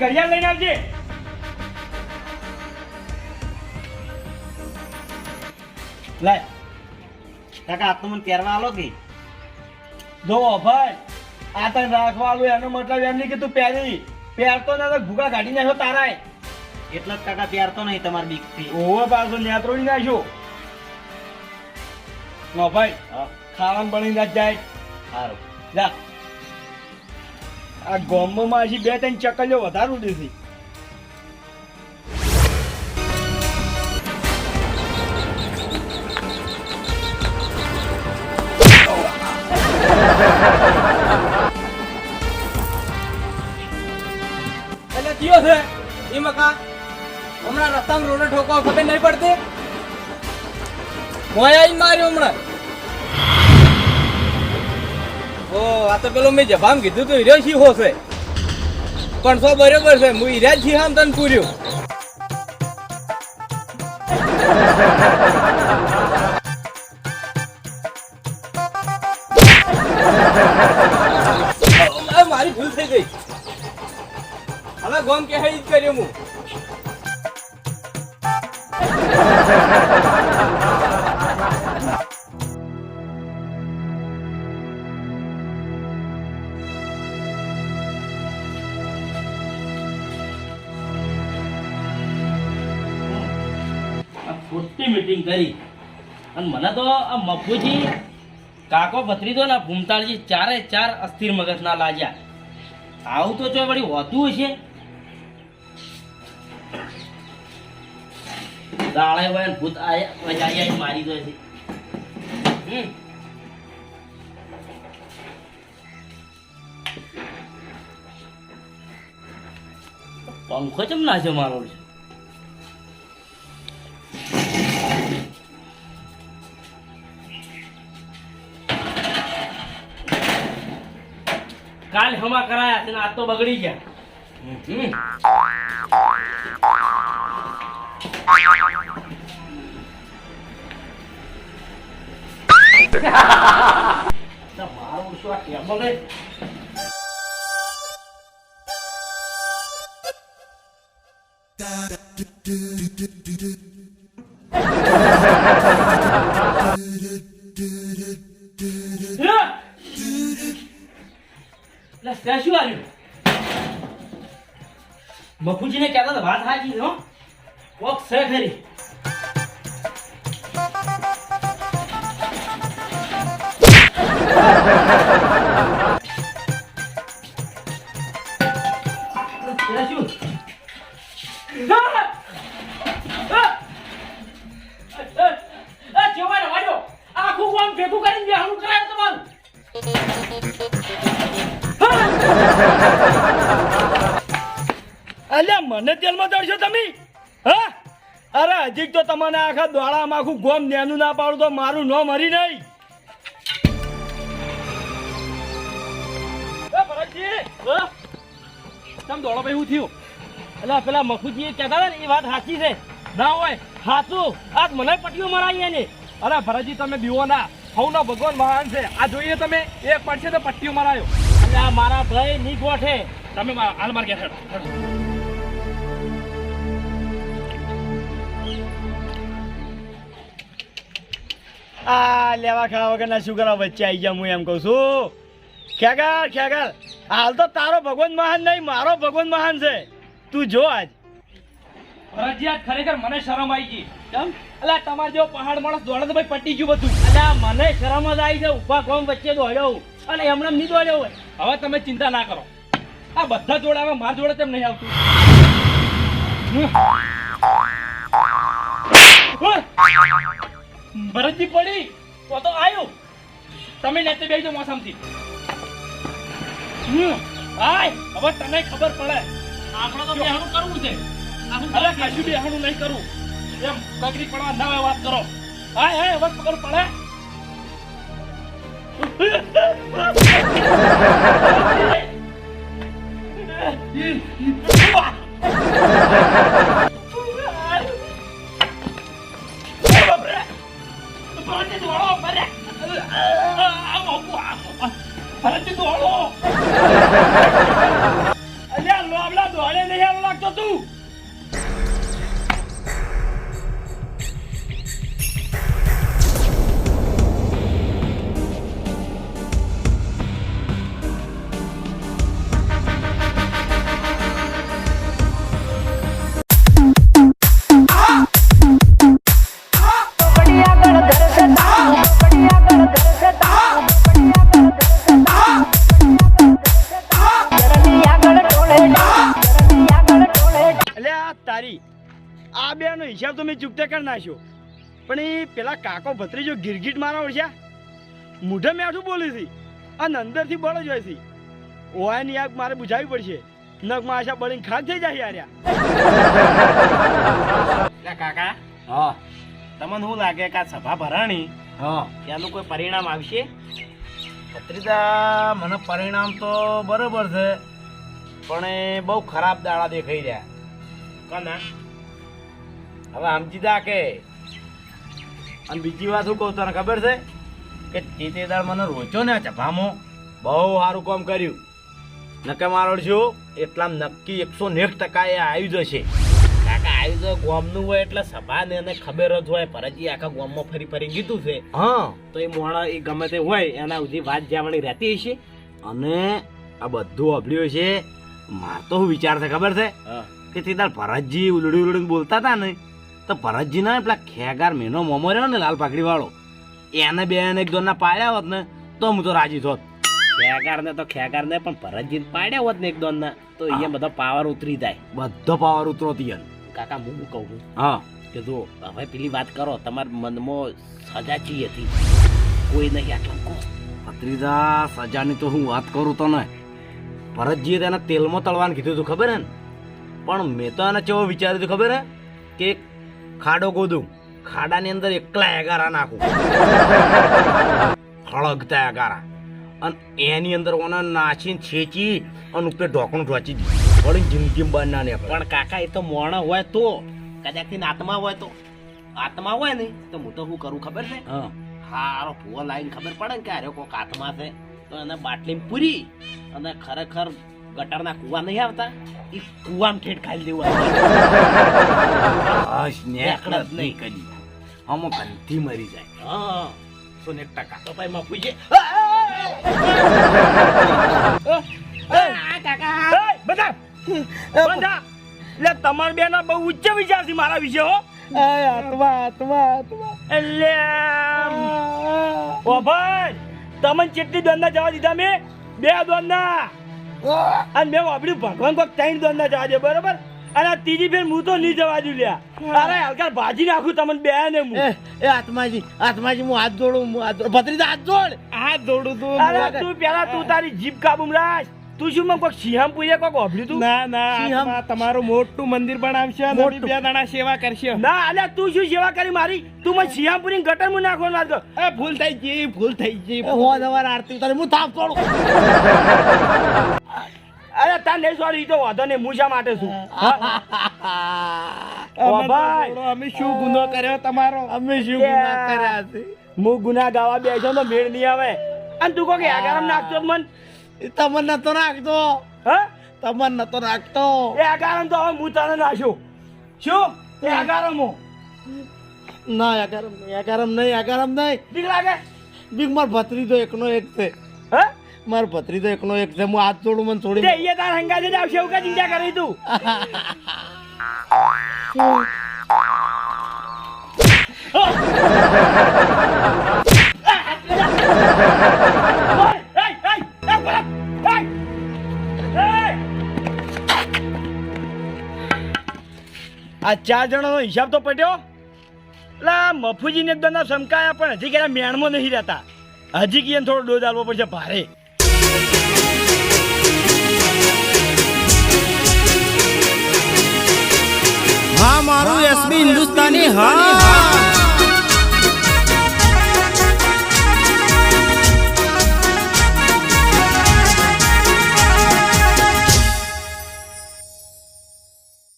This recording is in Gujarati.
ઘડિયાળ લઈને આવજે. લાય કાકા આ તો મને પહેરવા આલો કે જો ભાઈ આ તને રાખવાલું એનો મતલબ એમ નહીં કે તું પહેરતો ના તો ભૂગા કાઢી નાખ્યો તારાય. એટલે જ કાકા પહેરતો નહીં તમારી બીકથી. ઓવે પાછો નેત્રોડી નાખ્યો. નો ભાઈ ખાવાનું બની ના જાય. સારું જા આ ગોમમાં હજી 2-3 ચકલીઓ વધારે ઉડી હતી. એટલે કયો છે એ મકા હમણાં રસ્તામાં રોડે ઠોકો ખબર નહીં પડતી. મોય આવીને માર્યો હમણાં. ઓ આ તો પેલો મેં જભામ કીધું તું હીરો શીખો છે પણ સો બરોબર છે હું હીરા જ શીખામ તને પૂર્યો. મારી ભૂલ થઈ ગઈ. હવે ગોમ કે હઈ જ કર્યો હું. ખોટી મીટિંગ કરી અને મને તો આ મફુજી કાકો ભત્રીજો ના ભૂમતાળજી 4 અસ્થિર મગજ ના લાગ્યા. આવું તો જો વળી હોતું હશે. દાળે હોય ને ભૂત આયા મારી દો છે. પંખો ચમ ના છે મારો છે. કાલ હમા કરાયા છે ને આજ તો બગડી ગયા. મારું શું આ ટેબલ શું આવ્યું? મફુજીને કહેતા હતા વાત સાચી છે હો. કોક છે ખરી. આખું કામ ભેગું કરીને બેહાડું કરાય તમારું. અલ્યા મને તેલમાં ચડશો તમે? હા અરે હજી તો તમને આખા દોડામાં આખું ગોમ નેનું ના પાડું તો મારું ન મરી નહીં. તમ દોડો ભાઈ હું થયું? એટલે પેલા મફુજી કહેતા હતા ને એ વાત સાચી છે. ના હોય સાચું આજ મને પટીઓ મરાઈ એને. અરે ભરતજી તમે બીવો ના. હવનો ભગવાન મહાન છે. આ જોઈએ તમે એક પડશે તો પટ્ટીઓ મરાયો. એટલે આ મારા ભાઈ ની ગોઠે તમે હાલ માર ગયા આ લેવા ખાવા વગરના શું કરવા વચ્ચે આવી ગયા? હું એમ કહું છું ખ્યાગર હાલ તો તારો ભગવાન મહાન નહીં, મારો ભગવાન મહાન છે. તું જો આજ ભરતજી આજ ખરેખર મને શરમ આવી ગઈ. કેમ? એટલે તમારે જેવો પહાડ માણસ દોડે તો ભાઈ પટી ગયું બધું. એટલે મને શરમ જ આવી છે. ઉભા કોમ વચ્ચે દોડ્યો અને એમણે નહીં દોડ્યો હોય. હવે તમે ચિંતા ના કરો. આ બધા જોડે આવે માર જોડે તેમ નહીં આવતું. ભરતજી પડી તો આવ્યું. તમે લેતે બેસજો મોસમથી. હાય હવે તને ખબર પડે. આપણે તો બેહાડું કરવું છે. અરે કશું બેહાડું નહીં કરવું. એમ પકડી પડવા ના હોય વાત કરો. હાય હવે ખબર પડે. અલ્યા લોબલા દોડે નહીં આલો લાગતો તું. એટલે આ તારી આ બેનો હિસાબ તો મેં ચૂકતે કરી નાખ્યો, પણ એ પેલા કાકો ભત્રીજો ગીરગીટ મારા ઓળખ્યા મૂઢે મેઠું બોલી હતી અને અંદરથી બળ જ હોય છે. ઓવાની આગ મારે બુઝાવી પડશે, નખ આશા બળીને ખાક થઈ જાય યાર. એટલે કાકા હા તમને શું લાગે કે આ સભા ભરાણી હા ત્યાંનું કોઈ પરિણામ આવશે? ભત્રીજા મને પરિણામ તો બરોબર છે, પણ એ બહુ ખરાબ દાડા દેખાઈ રહ્યા. કોના? હવે સમજી જા કે અને બીજી વાત શું કહું તને ખબર છે કે તે દાડ મને રોચો ને આ સભામાં બહુ સારું કામ કર્યું. નકે મારો છું એટલામ નક્કી 101% એ આવી જશે. કાકા આવી તો ગોમનું હોય એટલે સભા ને એને ખબર જ હોય. ભરતજી આખા ગોમમાં ફરી ફરી કીધું છે હા તો એ મોણા એ ગમે તે હોય એના સુધી વાત જવાની રહેતી હશે. અને આ બધું અભળ્યું છે. માર તો શું વિચાર છે ખબર છે કે તે દાડ ભરતજી ઉલડી ઉલડીને બોલતા હતા ને તો ભરતજી ના પેલા ખેગાર મેનો મોમો રહ્યો ને લાલ પાકડી વાળો એને બે એક દોરના પાડ્યા હોત ને તો હું તો રાજી થોત. ખેગાર ને પણ ભરતજી પાડ્યા હોત ને એક દોન ના તો અહીંયા બધો પાવર ઉતરી જાય. બધો પાવર ઉતરો તિયન. કાકા હું કહું છું હા કે જો હવે પેલી વાત કરો, તમારા મનમાં સજા ચી હતી? કોઈ નહીં આટલું કહો. ભત્રીજા સજાની તો હું વાત કરું તો ને ભરતજીએ તેને તેલમાં તળવાનું કીધું હતું ખબર હે ને, પણ મેં તો એને કેવો વિચાર્યું હતું ખબર હે કે એક ખાડો ગોદું, ખાડાની અંદર એકલા એગારા નાખું હળગતા એગારા, અને એની અંદર ઓને નાચીને છેચી અને ઉપર ઢોકણું ઢોચી દીધું વળી જિંદગી બહાર ના નીકળે. પણ કાકા એ તો મોણા હોય તો કદાચ આત્મા હોય તો આત્મા હોય ને તો હું તો શું કરું ખબર છે? હા હારો ભૂવો લાવીને ખબર પડે ને કે આર્યો કોક આત્મા છે તો એને બાટલીમાં પૂરી અને ખરેખર ગટરના કુવા નહીં આવતા એ કુવામાં ઠેઠ ખાલી દેવું. બસ નેકળ જ નહીં કરી અમુક ગંધી મરી જાય. હા 101% તો ભાઈ માં પૂછે બધા બધા એટલે તમારા બેના બહુ ઉચ્ચ વિચાર છે મારા વિશે હો. એટલે ઓ ભાઈ તમને કેટલી દોરના જવા દીધા મેં? 2 દોરના. અને મેં વાપર્યું ભગવાન કોઈક 3 દોરના જવા દે બરોબર, અને આ ત્રીજી ફેર હું તો નહીં જવા દઉં લ્યા. અરે હલકા ભાજી નાખું તમને બે ને હું. આત્માજી હું હાથ જોડું, ભત્રીજા હાથ જોડું તું. અરે તું પેલા તું તારી જીભ કાબુમાં રાખ. તું શું મને કોઈક સિંહમ પૂછે કોઈક વાપર્યું તું? ના તમારું મોટું મંદિર બનાવશે અને 2 દાણા સેવા કરશે. ના અલ્યા તું શું સેવા કરી મારી? તું મને સિંહાપુરી ગટરમાં નાખવાનું વાત કર. ભૂલ થઈ ગઈ હો સવાર આરતી તારે હું થાપ છોડું. અરે તાર નહીં સોરી તો વાંધો નહીં, હું શા માટે છું? અમે શું ગુનો કર્યો તમારો? અમે શું ગુના કર્યા છે? હું ગુના ગાવા બેસો તો મેળ નહીં આવે. અને તું કોક આગારામ નાખતો મન. તમને નતો નાખતો, હા તમને નતો નાખતો. એ આગારામ તો હવે હું તને નાખ્યો. શું એ આગારામો? ના આગારામ નહીં બીક લાગે? બીક માર ભત્રીજો એકનો એક છે. હા માર ભત્રીજો એકનો એક છે. હું હાથ જોડું મને છોડી તે એ તાર હંગા જ આવશે એવું કા ચિંતા કરી તું? આ 4 જણાનો હિસાબ તો પટ્યો. એટલે મફુજીને એકદમ સમકાયા પણ હજી કે મેણમાં નહીં રહેતા. હજી કે થોડો ડોઝ આપવો પડશે ભારે. હા મારું એસબી હિન્દુસ્તાની હા.